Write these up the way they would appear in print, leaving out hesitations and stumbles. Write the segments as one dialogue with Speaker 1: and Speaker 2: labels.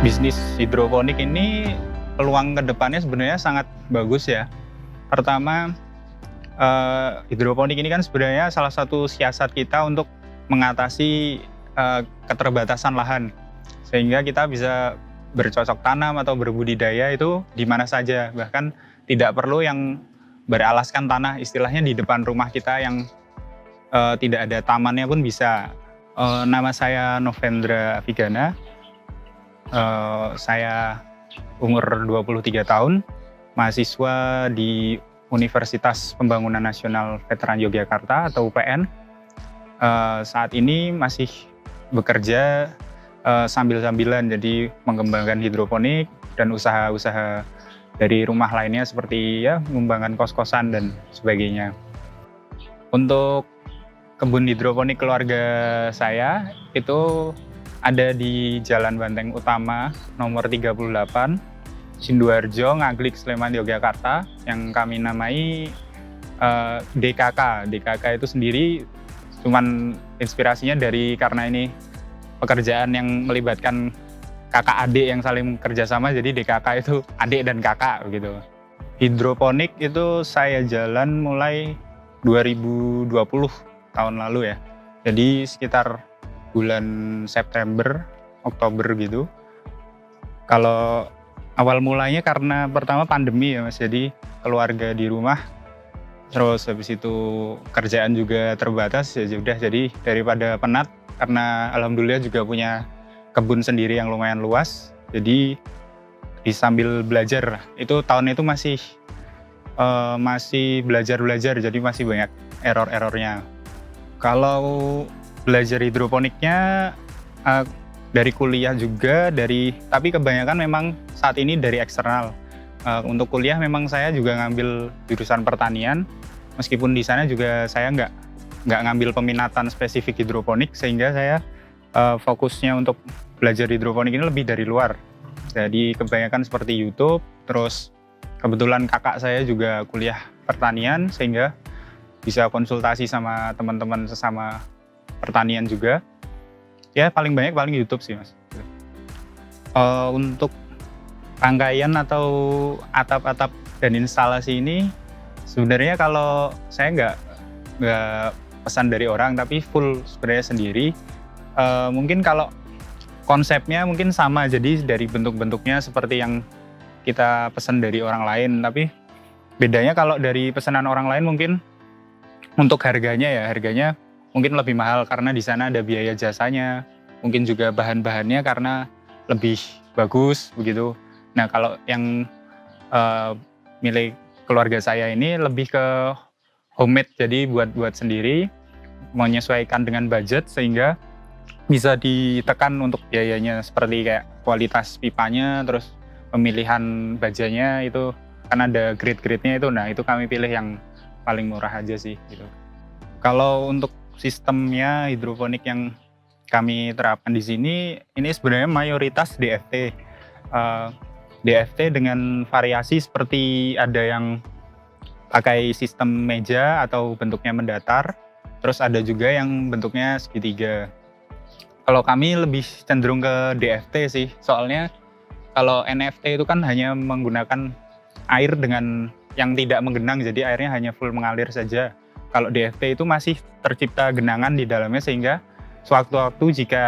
Speaker 1: Bisnis hidroponik ini peluang ke depannya sebenarnya sangat bagus ya. Pertama, hidroponik ini kan sebenarnya salah satu siasat kita untuk mengatasi, keterbatasan lahan. Sehingga kita bisa bercocok tanam atau berbudidaya itu di mana saja, bahkan tidak perlu yang beralaskan tanah, istilahnya di depan rumah kita yang, tidak ada tamannya pun bisa. Nama saya Novendra Vigana. Saya umur 23 tahun, mahasiswa di Universitas Pembangunan Nasional Veteran Yogyakarta atau UPN. Saat ini masih bekerja sambil-sambilan, jadi mengembangkan hidroponik dan usaha-usaha dari rumah lainnya seperti ya mengembangkan kos-kosan dan sebagainya. Untuk kebun hidroponik keluarga saya itu ada di Jalan Banteng Utama nomor 38, Sidoarjo, Ngaglik, Sleman, Yogyakarta, yang kami namai DKK. DKK itu sendiri cuman inspirasinya karena ini pekerjaan yang melibatkan kakak adik yang saling kerjasama, jadi DKK itu adik dan kakak gitu. Hidroponik itu saya jalan mulai 2020 tahun lalu ya. Jadi sekitar bulan September, Oktober gitu. Kalau awal mulanya karena pertama pandemi ya Mas, jadi keluarga di rumah, terus habis itu kerjaan juga terbatas ya udah, jadi daripada penat, karena alhamdulillah juga punya kebun sendiri yang lumayan luas, jadi sambil belajar. Itu tahun itu masih belajar, jadi masih banyak error-errornya. Kalau belajar hidroponiknya dari kuliah juga, tapi kebanyakan memang saat ini dari eksternal. Untuk kuliah memang saya juga ngambil jurusan pertanian, meskipun di sana juga saya nggak ngambil peminatan spesifik hidroponik, sehingga saya fokusnya untuk belajar hidroponik ini lebih dari luar. Jadi kebanyakan seperti YouTube, terus kebetulan kakak saya juga kuliah pertanian, sehingga bisa konsultasi sama teman-teman sesama pertanian juga. Ya paling YouTube sih Mas. Untuk rangkaian atau atap-atap dan instalasi ini sebenarnya kalau saya nggak pesan dari orang, tapi full sebenarnya sendiri. Mungkin kalau konsepnya mungkin sama, jadi dari bentuk-bentuknya seperti yang kita pesan dari orang lain, tapi bedanya kalau dari pesanan orang lain mungkin untuk harganya mungkin lebih mahal karena di sana ada biaya jasanya, mungkin juga bahan-bahannya karena lebih bagus begitu. Nah kalau yang milik keluarga saya ini lebih ke homemade, jadi buat sendiri, menyesuaikan dengan budget sehingga bisa ditekan untuk biayanya, seperti kayak kualitas pipanya, terus pemilihan bajanya itu kan ada grade-grade-nya itu. Nah itu kami pilih yang paling murah aja sih gitu. Kalau untuk sistemnya hidroponik yang kami terapkan di sini, ini sebenarnya mayoritas DFT. DFT dengan variasi seperti ada yang pakai sistem meja atau bentuknya mendatar, terus ada juga yang bentuknya segitiga. Kalau kami lebih cenderung ke DFT sih, soalnya kalau NFT itu kan hanya menggunakan air dengan yang tidak menggenang, jadi airnya hanya full mengalir saja. Kalau DFT itu masih tercipta genangan di dalamnya, sehingga sewaktu-waktu jika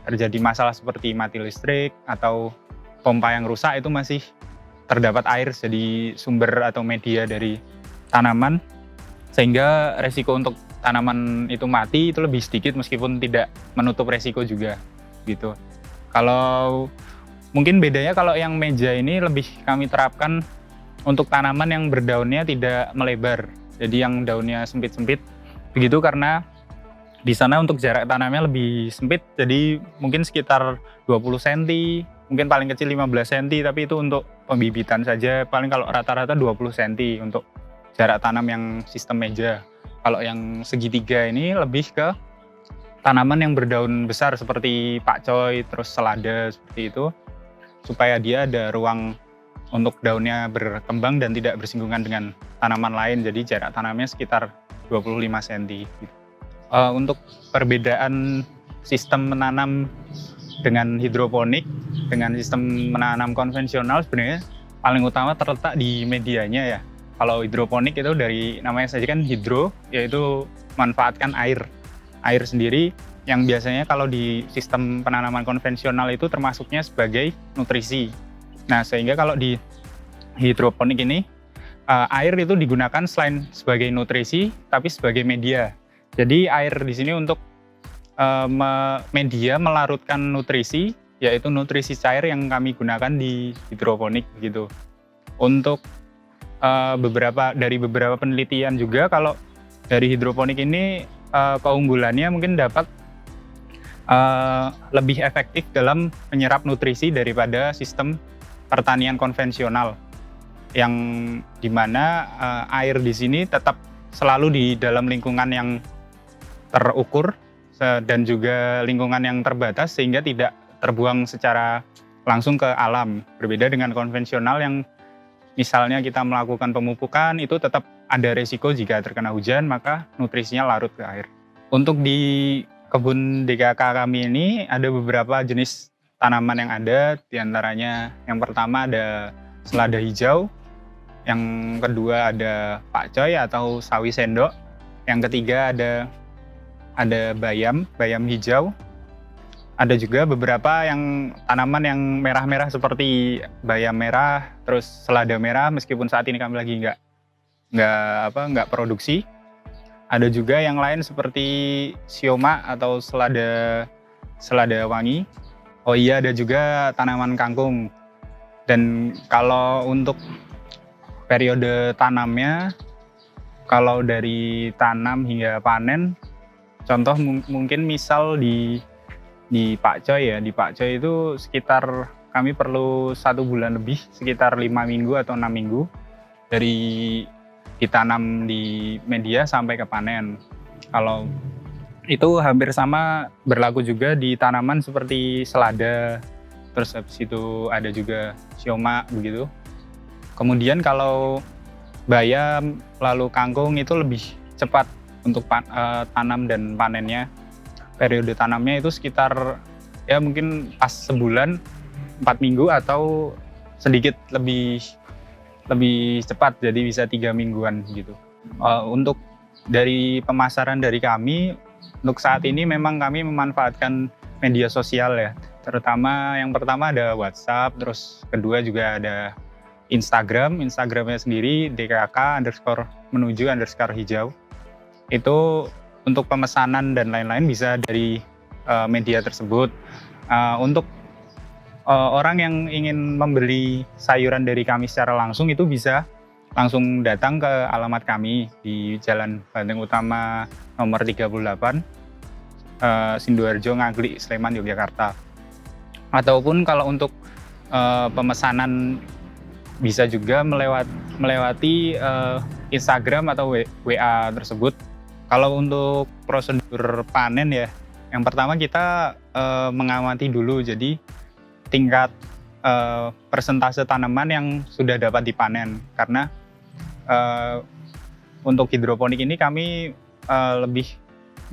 Speaker 1: terjadi masalah seperti mati listrik atau pompa yang rusak, itu masih terdapat air jadi sumber atau media dari tanaman, sehingga resiko untuk tanaman itu mati itu lebih sedikit meskipun tidak menutup resiko juga gitu. Kalau mungkin bedanya kalau yang meja ini lebih kami terapkan untuk tanaman yang berdaunnya tidak melebar, jadi yang daunnya sempit-sempit begitu, karena di sana untuk jarak tanamnya lebih sempit, jadi mungkin sekitar 20 cm, mungkin paling kecil 15 cm, tapi itu untuk pembibitan saja. Paling kalau rata-rata 20 cm untuk jarak tanam yang sistem meja. Kalau yang segitiga ini lebih ke tanaman yang berdaun besar seperti pakcoy, terus selada seperti itu, supaya dia ada ruang untuk daunnya berkembang dan tidak bersinggungan dengan tanaman lain, jadi jarak tanamnya sekitar 25 cm. Untuk perbedaan sistem menanam dengan hidroponik, dengan sistem menanam konvensional sebenarnya paling utama terletak di medianya ya. Kalau hidroponik itu dari namanya saja kan hidro, yaitu manfaatkan air. Air sendiri yang biasanya kalau di sistem penanaman konvensional itu termasuknya sebagai nutrisi. Nah, sehingga kalau di hidroponik ini air itu digunakan selain sebagai nutrisi tapi sebagai media. Jadi air di sini untuk media melarutkan nutrisi, yaitu nutrisi cair yang kami gunakan di hidroponik begitu. Untuk beberapa penelitian juga kalau dari hidroponik ini keunggulannya mungkin dapat lebih efektif dalam menyerap nutrisi daripada sistem pertanian konvensional, yang dimana air di sini tetap selalu di dalam lingkungan yang terukur dan juga lingkungan yang terbatas sehingga tidak terbuang secara langsung ke alam. Berbeda dengan konvensional yang misalnya kita melakukan pemupukan itu tetap ada resiko jika terkena hujan maka nutrisinya larut ke air. Untuk di kebun DKK kami ini ada beberapa jenis tanaman yang ada, diantaranya yang pertama ada selada hijau, yang kedua ada pakcoy atau sawi sendok, yang ketiga ada bayam hijau. Ada juga beberapa yang tanaman yang merah-merah seperti bayam merah, terus selada merah meskipun saat ini kami lagi nggak produksi. Ada juga yang lain seperti sioma atau selada wangi. Oh iya, ada juga tanaman kangkung. Dan kalau untuk periode tanamnya, kalau dari tanam hingga panen, contoh mungkin misal di pakcoy ya, di pakcoy itu sekitar kami perlu 1 bulan lebih, sekitar 5 minggu atau 6 minggu dari ditanam di media sampai ke panen. Kalau itu hampir sama berlaku juga di tanaman seperti selada, terus habis itu ada juga sioma begitu. Kemudian kalau bayam lalu kangkung itu lebih cepat untuk tanam dan panennya. Periode tanamnya itu sekitar ya mungkin pas sebulan, 4 minggu atau sedikit lebih cepat, jadi bisa 3 mingguan gitu. Untuk dari pemasaran dari kami, untuk saat ini memang kami memanfaatkan media sosial ya, terutama yang pertama ada WhatsApp, terus kedua juga ada Instagramnya sendiri DKK_menuju_hijau. Itu untuk pemesanan dan lain-lain bisa dari media tersebut. Untuk orang yang ingin membeli sayuran dari kami secara langsung itu bisa langsung datang ke alamat kami di Jalan Banteng Utama nomor 38, Sidoarjo, Ngaglik, Sleman, Yogyakarta. Ataupun kalau untuk pemesanan bisa juga melewati Instagram atau WA tersebut. Kalau untuk prosedur panen ya, yang pertama kita mengamati dulu, jadi tingkat persentase tanaman yang sudah dapat dipanen. Karena untuk hidroponik ini kami lebih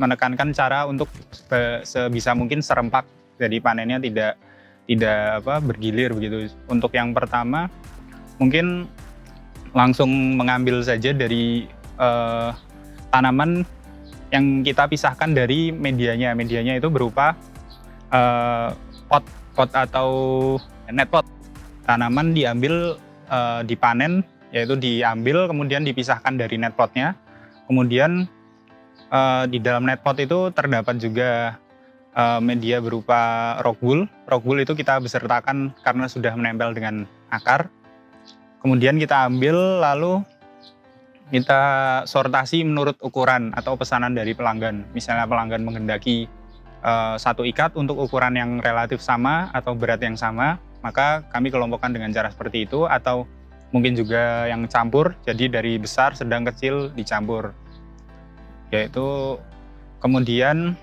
Speaker 1: menekankan cara untuk sebisa mungkin serempak, jadi panennya tidak bergilir begitu. Untuk yang pertama mungkin langsung mengambil saja dari tanaman yang kita pisahkan dari medianya. Medianya itu berupa pot atau net pot. Tanaman diambil dipanen, yaitu diambil kemudian dipisahkan dari net potnya. Kemudian di dalam net pot itu terdapat juga media berupa rock wool. Rock wool itu kita besertakan karena sudah menempel dengan akar. Kemudian kita ambil lalu kita sortasi menurut ukuran atau pesanan dari pelanggan. Misalnya pelanggan menghendaki 1 ikat untuk ukuran yang relatif sama atau berat yang sama, maka kami kelompokkan dengan cara seperti itu. Atau mungkin juga yang campur, jadi dari besar, sedang, kecil dicampur. Yaitu kemudian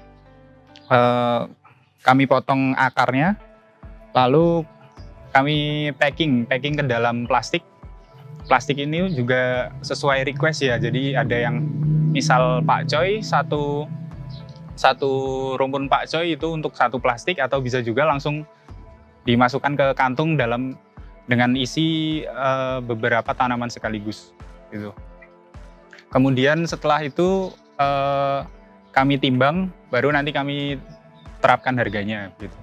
Speaker 1: kami potong akarnya, lalu kami packing ke dalam plastik. Plastik ini juga sesuai request ya, jadi ada yang misal pakcoy 1 satu rumpun pakcoy itu untuk satu plastik, atau bisa juga langsung dimasukkan ke kantung dengan isi beberapa tanaman sekaligus gitu. Kemudian setelah itu kami timbang, baru nanti kami terapkan harganya gitu.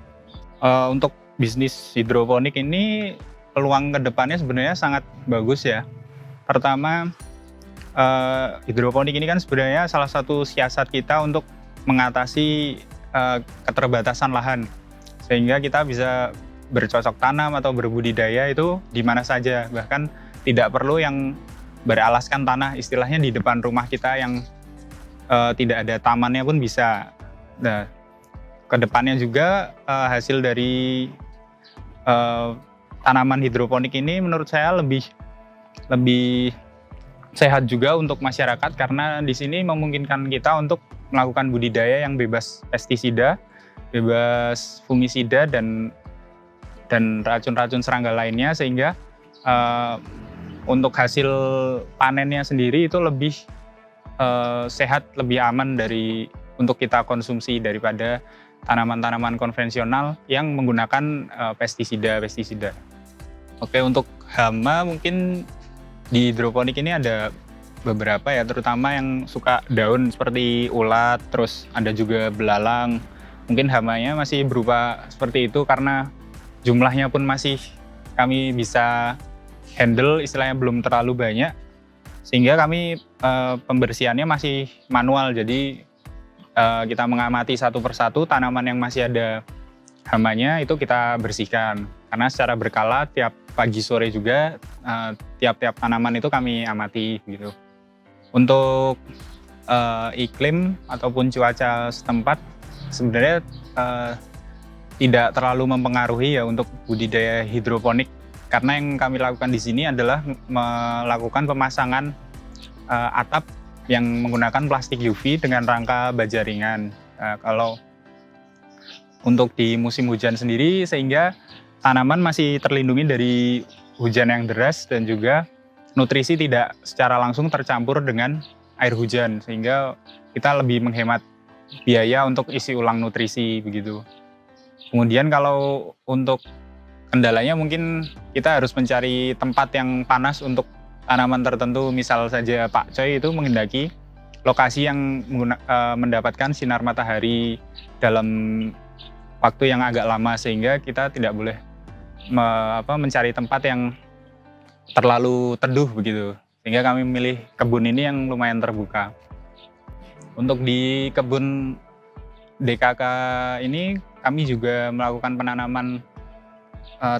Speaker 1: Untuk bisnis hidroponik ini peluang kedepannya sebenarnya sangat bagus ya. Pertama, hidroponik ini kan sebenarnya salah satu siasat kita untuk mengatasi keterbatasan lahan, sehingga kita bisa bercocok tanam atau berbudidaya itu di mana saja, bahkan tidak perlu yang beralaskan tanah, istilahnya di depan rumah kita yang tidak ada tamannya pun bisa. Nah, kedepannya juga hasil dari tanaman hidroponik ini menurut saya lebih sehat juga untuk masyarakat, karena di sini memungkinkan kita untuk melakukan budidaya yang bebas pestisida, bebas fungisida dan racun-racun serangga lainnya, sehingga untuk hasil panennya sendiri itu lebih sehat, lebih aman untuk kita konsumsi daripada tanaman-tanaman konvensional yang menggunakan pestisida. Oke, untuk hama mungkin di hidroponik ini ada beberapa ya, terutama yang suka daun seperti ulat, terus ada juga belalang. Mungkin hamanya masih berupa seperti itu karena jumlahnya pun masih kami bisa handle, istilahnya belum terlalu banyak, sehingga kami pembersihannya masih manual. Jadi kita mengamati satu persatu tanaman yang masih ada hamanya itu kita bersihkan, karena secara berkala tiap pagi sore juga tiap-tiap tanaman itu kami amati gitu. Untuk iklim ataupun cuaca setempat sebenarnya tidak terlalu mempengaruhi ya untuk budidaya hidroponik, karena yang kami lakukan di sini adalah melakukan pemasangan atap yang menggunakan plastik UV dengan rangka baja ringan. Kalau untuk di musim hujan sendiri, sehingga tanaman masih terlindungi dari hujan yang deras dan juga nutrisi tidak secara langsung tercampur dengan air hujan, sehingga kita lebih menghemat biaya untuk isi ulang nutrisi begitu. Kemudian kalau untuk kendalanya mungkin kita harus mencari tempat yang panas untuk tanaman tertentu. Misal saja pakcoy itu menghendaki lokasi yang mendapatkan sinar matahari dalam waktu yang agak lama, sehingga kita tidak boleh mencari tempat yang terlalu teduh begitu. Sehingga kami memilih kebun ini yang lumayan terbuka. Untuk di kebun DKK ini kami juga melakukan penanaman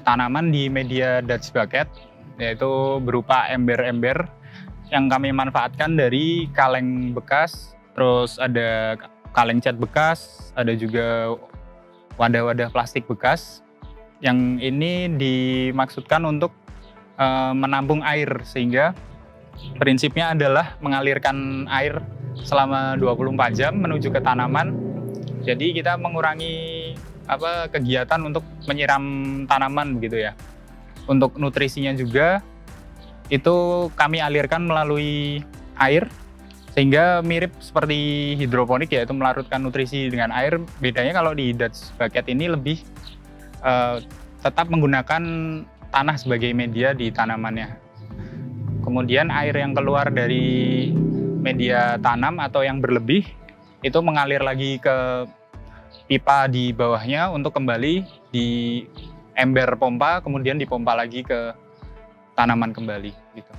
Speaker 1: tanaman di media Dutch bucket, yaitu berupa ember-ember yang kami manfaatkan dari kaleng bekas, terus ada kaleng cat bekas, ada juga wadah-wadah plastik bekas, yang ini dimaksudkan untuk menampung air, sehingga prinsipnya adalah mengalirkan air selama 24 jam menuju ke tanaman. Jadi kita mengurangi kegiatan untuk menyiram tanaman begitu ya. Untuk nutrisinya juga itu kami alirkan melalui air, sehingga mirip seperti hidroponik, yaitu melarutkan nutrisi dengan air. Bedanya kalau di Dutch bucket ini lebih tetap menggunakan tanah sebagai media di tanamannya. Kemudian air yang keluar dari media tanam atau yang berlebih itu mengalir lagi ke pipa di bawahnya untuk kembali di ember pompa, kemudian dipompa lagi ke tanaman kembali gitu.